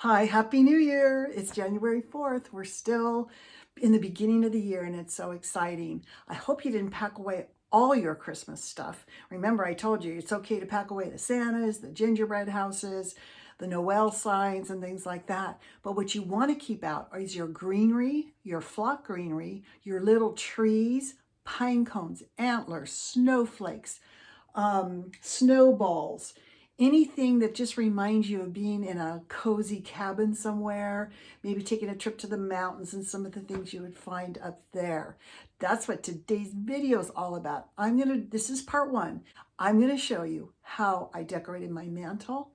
Hi, Happy New Year. It's January 4th. We're still in the beginning of the year and it's so exciting. I hope you didn't pack away all your Christmas stuff. Remember, I told you it's okay to pack away the Santas, the gingerbread houses, the Noel signs and things like that. But what you want to keep out is your greenery, your flock greenery, your little trees, pine cones, antlers, snowflakes, snowballs, anything that just reminds you of being in a cozy cabin somewhere, maybe taking a trip to the mountains and some of the things you would find up there. That's what today's video is all about. This is part one. I'm gonna show you how I decorated my mantle,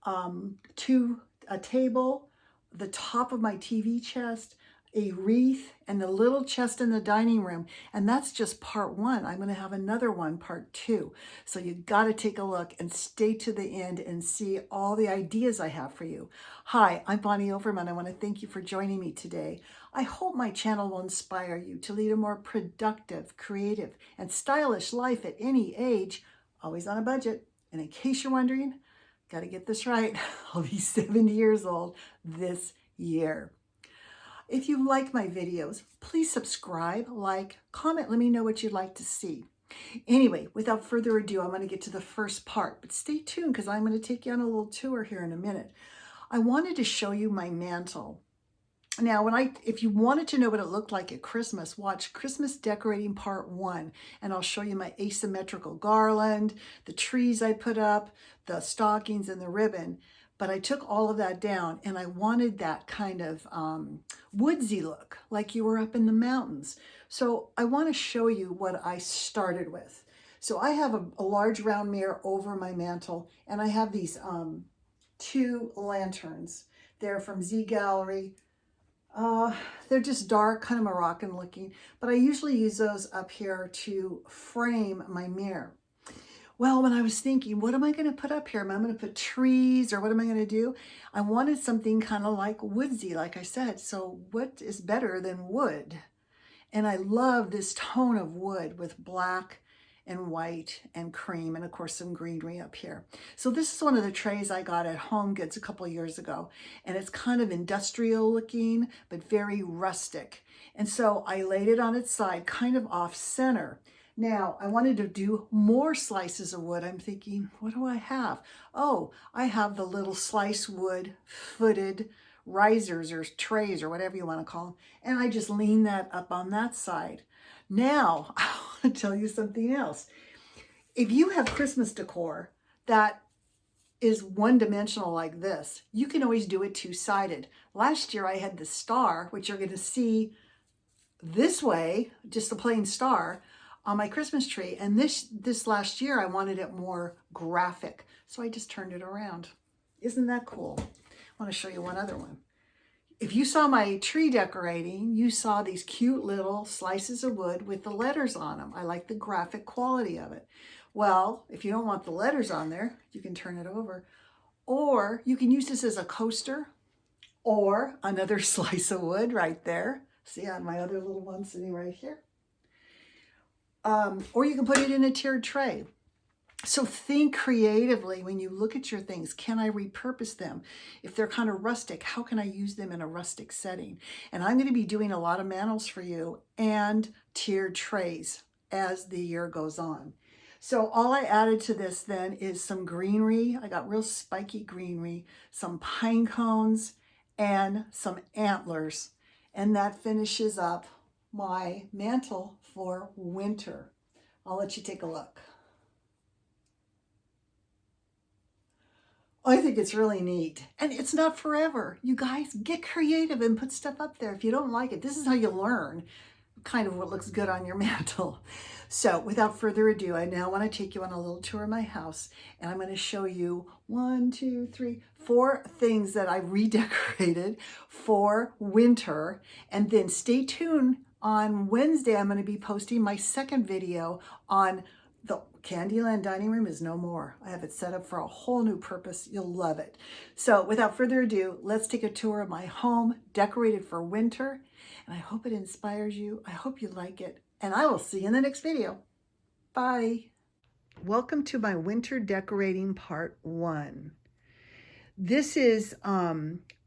to a table, the top of my TV chest, a wreath, and the little chest in the dining room. And that's just part one. I'm going to have another one, part two. So you got to take a look and stay to the end and see all the ideas I have for you. Hi, I'm Bonnie Overman. I want to thank you for joining me today. I hope my channel will inspire you to lead a more productive, creative, and stylish life at any age, always on a budget. And in case you're wondering, got to get this right, I'll be 70 years old this year. If you like my videos, please subscribe, like, comment, let me know what you'd like to see. Anyway, without further ado, I'm going to get to the first part, but stay tuned because I'm going to take you on a little tour here in a minute. I wanted to show you my mantle. Now, if you wanted to know what it looked like at Christmas, watch Christmas Decorating Part 1, and I'll show you my asymmetrical garland, the trees I put up, the stockings, and the ribbon. But I took all of that down, and I wanted that kind of woodsy look, like you were up in the mountains. So I want to show you what I started with. So I have a large round mirror over my mantle, and I have these two lanterns. They're from Z Gallery. They're just dark, kind of Moroccan looking, but I usually use those up here to frame my mirror. Well, when I was thinking, what am I going to put up here? Am I going to put trees or what am I going to do? I wanted something kind of like woodsy, like I said. So what is better than wood? And I love this tone of wood with black and white and cream, and of course some greenery up here. So this is one of the trays I got at Home Goods a couple of years ago, and it's kind of industrial looking but very rustic. And so I laid it on its side, kind of off center. Now I wanted to do more slices of wood. I'm thinking, what do I have? Oh, I have the little slice wood footed risers or trays or whatever you want to call them, and I just lean that up on that side. Now, I want to tell you something else. If you have Christmas decor that is one-dimensional like this, you can always do it two-sided. Last year I had the star, which you're going to see this way, just the plain star, on my Christmas tree. And this last year I wanted it more graphic, so I just turned it around. Isn't that cool? I want to show you one other one. If you saw my tree decorating, you saw these cute little slices of wood with the letters on them. I like the graphic quality of it. Well, if you don't want the letters on there, you can turn it over. Or you can use this as a coaster or another slice of wood right there. See on my other little one sitting right here. Or you can put it in a tiered tray. So think creatively when you look at your things. Can I repurpose them? If they're kind of rustic, how can I use them in a rustic setting? And I'm going to be doing a lot of mantles for you and tiered trays as the year goes on. So all I added to this then is some greenery. I got real spiky greenery, some pine cones, and some antlers. And that finishes up my mantle for winter. I'll let you take a look. I think it's really neat. And it's not forever. You guys, get creative and put stuff up there. If you don't like it, this is how you learn kind of what looks good on your mantle. So without further ado, I now want to take you on a little tour of my house, and I'm going to show you 4 things that I redecorated for winter. And then stay tuned. On Wednesday, I'm going to be posting my second video on the Candyland dining room is no more. I have it set up for a whole new purpose. You'll love it. So without further ado, let's take a tour of my home decorated for winter. And I hope it inspires you. I hope you like it. And I will see you in the next video. Bye. Welcome to my winter decorating part 1. This is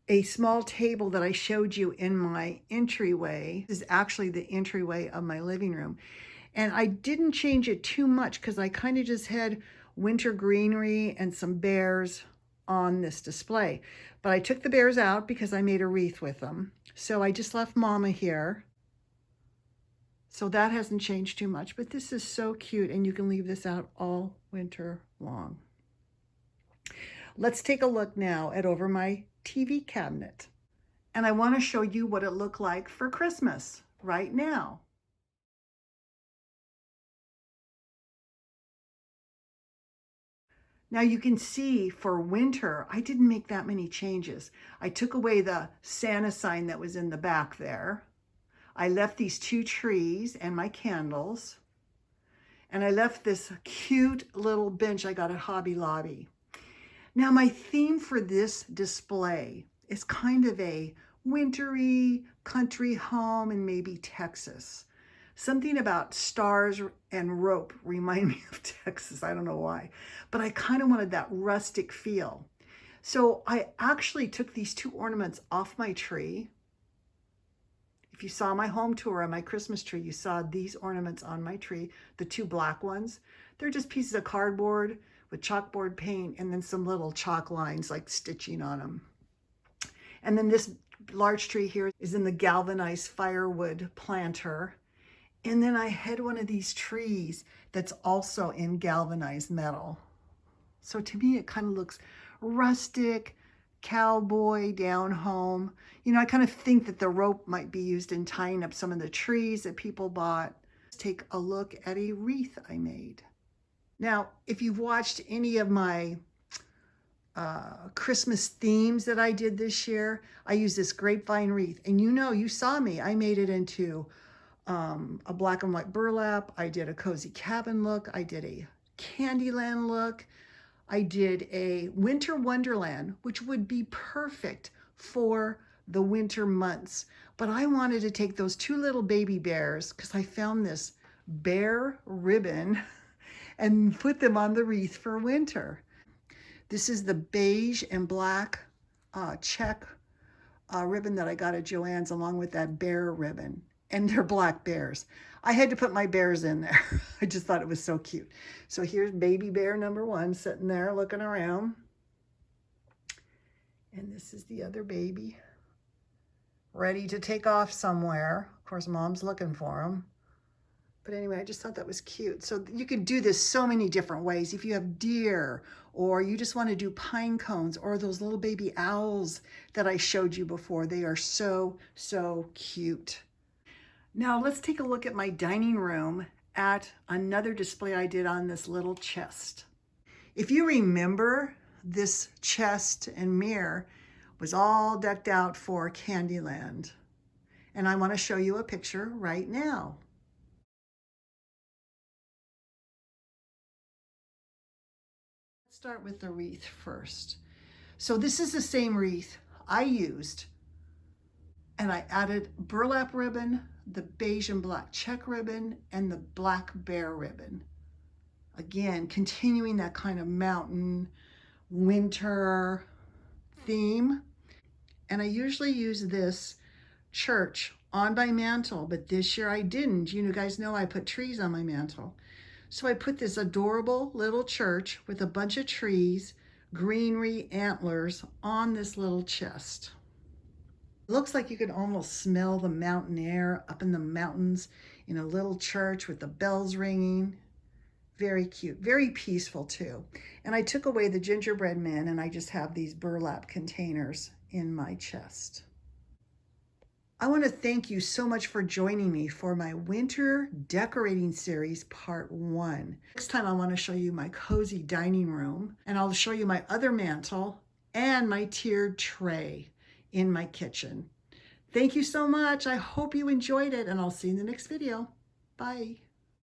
a small table that I showed you in my entryway. This is actually the entryway of my living room. And I didn't change it too much because I kind of just had winter greenery and some bears on this display. But I took the bears out because I made a wreath with them. So I just left Mama here. So that hasn't changed too much, but this is so cute, and you can leave this out all winter long. Let's take a look now at over my TV cabinet. And I want to show you what it looked like for Christmas right now. Now you can see for winter, I didn't make that many changes. I took away the Santa sign that was in the back there. I left these 2 trees and my candles. And I left this cute little bench I got at Hobby Lobby. Now my theme for this display is kind of a wintry country home in maybe Texas. Something about stars and rope remind me of Texas. I don't know why, but I kind of wanted that rustic feel. So I actually took these 2 ornaments off my tree. If you saw my home tour on my Christmas tree, you saw these ornaments on my tree, the 2 black ones. They're just pieces of cardboard with chalkboard paint and then some little chalk lines like stitching on them. And then this large tree here is in the galvanized firewood planter. And then I had one of these trees that's also in galvanized metal. So to me, it kind of looks rustic, cowboy, down home. You know, I kind of think that the rope might be used in tying up some of the trees that people bought. Let's take a look at a wreath I made. Now, if you've watched any of my Christmas themes that I did this year, I used this grapevine wreath. And you know, you saw me. I made it into a black and white burlap. I did a cozy cabin look. I did a Candyland look. I did a winter wonderland, which would be perfect for the winter months. But I wanted to take those 2 little baby bears because I found this bear ribbon and put them on the wreath for winter. This is the beige and black check ribbon that I got at Joann's along with that bear ribbon. And they're black bears. I had to put my bears in there. I just thought it was so cute. So here's baby bear number 1 sitting there looking around. And this is the other baby ready to take off somewhere. Of course, Mom's looking for him. But anyway, I just thought that was cute. So you could do this so many different ways. If you have deer, or you just want to do pine cones, or those little baby owls that I showed you before. They are so, so cute. Now let's take a look at my dining room at another display I did on this little chest. If you remember, this chest and mirror was all decked out for Candyland. And I want to show you a picture right now. Let's start with the wreath first. So this is the same wreath I used, and I added burlap ribbon, the beige and black check ribbon, and the black bear ribbon. Again, continuing that kind of mountain, winter theme. And I usually use this church on my mantle, but this year I didn't. You guys know I put trees on my mantle. So I put this adorable little church with a bunch of trees, greenery, antlers on this little chest. It looks like you can almost smell the mountain air up in the mountains in a little church with the bells ringing. Very cute, very peaceful too. And I took away the gingerbread men and I just have these burlap containers in my chest. I want to thank you so much for joining me for my winter decorating series part 1. Next time I want to show you my cozy dining room, and I'll show you my other mantle and my tiered tray in my kitchen. Thank you so much. I hope you enjoyed it, and I'll see you in the next video. Bye.